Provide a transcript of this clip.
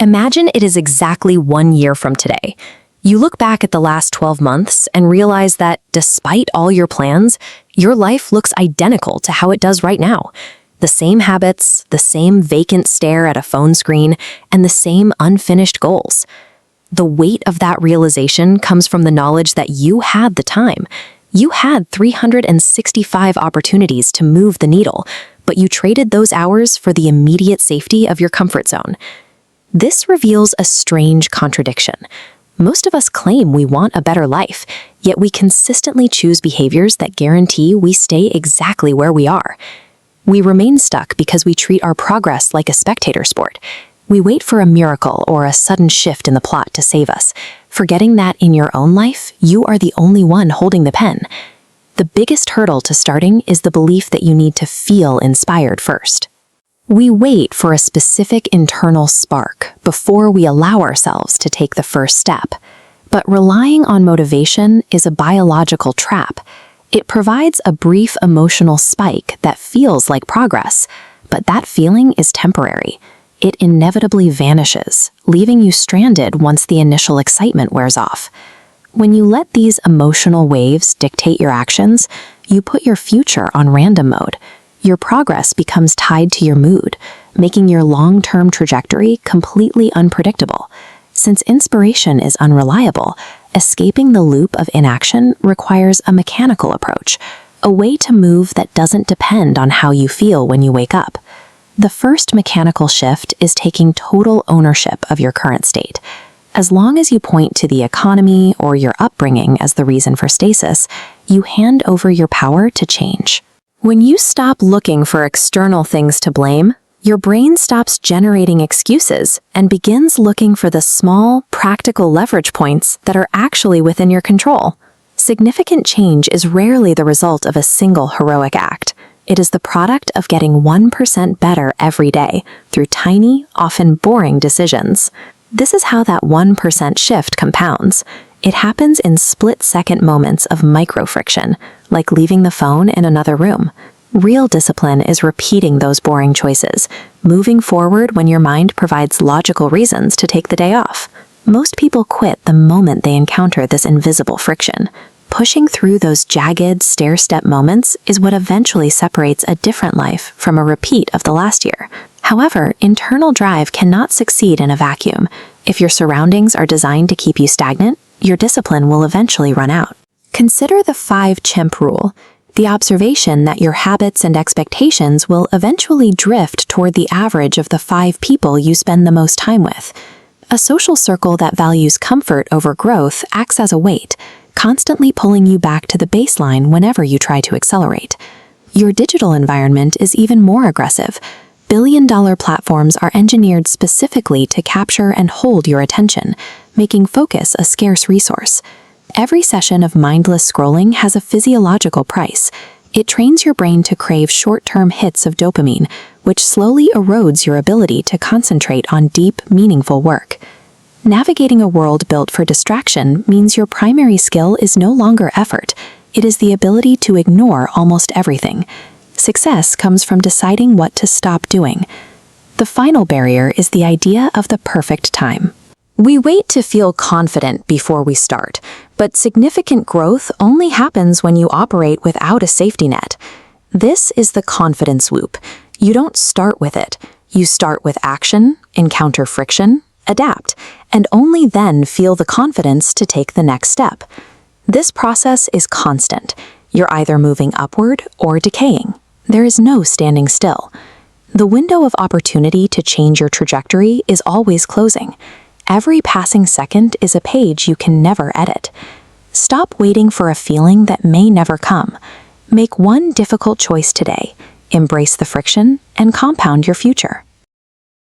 Imagine it is exactly 1 year from today. You look back at the last 12 months and realize that despite all your plans, your life looks identical to how it does right now. The same habits, the same vacant stare at a phone screen, and the same unfinished goals. The weight of that realization comes from the knowledge that you had the time. You had 365 opportunities to move the needle, but you traded those hours for the immediate safety of your comfort zone. This reveals a strange contradiction. Most of us claim we want a better life, yet we consistently choose behaviors that guarantee we stay exactly where we are. We remain stuck because we treat our progress like a spectator sport. We wait for a miracle or a sudden shift in the plot to save us, forgetting that in your own life, you are the only one holding the pen. The biggest hurdle to starting is the belief that you need to feel inspired first. We wait for a specific internal spark before we allow ourselves to take the first step. But relying on motivation is a biological trap. It provides a brief emotional spike that feels like progress, but that feeling is temporary. It inevitably vanishes, leaving you stranded once the initial excitement wears off. When you let these emotional waves dictate your actions, you put your future on random mode. Your progress becomes tied to your mood, making your long-term trajectory completely unpredictable. Since inspiration is unreliable, escaping the loop of inaction requires a mechanical approach, a way to move that doesn't depend on how you feel when you wake up. The first mechanical shift is taking total ownership of your current state. As long as you point to the economy or your upbringing as the reason for stasis, you hand over your power to change. When you stop looking for external things to blame, your brain stops generating excuses and begins looking for the small, practical leverage points that are actually within your control. Significant change is rarely the result of a single heroic act. It is the product of getting 1% better every day through tiny, often boring decisions. This is how that 1% shift compounds. It happens in split-second moments of micro-friction, like leaving the phone in another room. Real discipline is repeating those boring choices, moving forward when your mind provides logical reasons to take the day off. Most people quit the moment they encounter this invisible friction. Pushing through those jagged, stair-step moments is what eventually separates a different life from a repeat of the last year. However, internal drive cannot succeed in a vacuum. If your surroundings are designed to keep you stagnant, your discipline will eventually run out. Consider the 5-chimp rule, the observation that your habits and expectations will eventually drift toward the average of the 5 people you spend the most time with. A social circle that values comfort over growth acts as a weight, constantly pulling you back to the baseline whenever you try to accelerate. Your digital environment is even more aggressive. Billion-dollar platforms are engineered specifically to capture and hold your attention, making focus a scarce resource. Every session of mindless scrolling has a physiological price. It trains your brain to crave short-term hits of dopamine, which slowly erodes your ability to concentrate on deep, meaningful work. Navigating a world built for distraction means your primary skill is no longer effort. It is the ability to ignore almost everything. Success comes from deciding what to stop doing. The final barrier is the idea of the perfect time. We wait to feel confident before we start, but significant growth only happens when you operate without a safety net. This is the confidence whoop. You don't start with it. You start with action, encounter friction, adapt, and only then feel the confidence to take the next step. This process is constant. You're either moving upward or decaying. There is no standing still. The window of opportunity to change your trajectory is always closing. Every passing second is a page you can never edit. Stop waiting for a feeling that may never come. Make one difficult choice today, embrace the friction, and compound your future.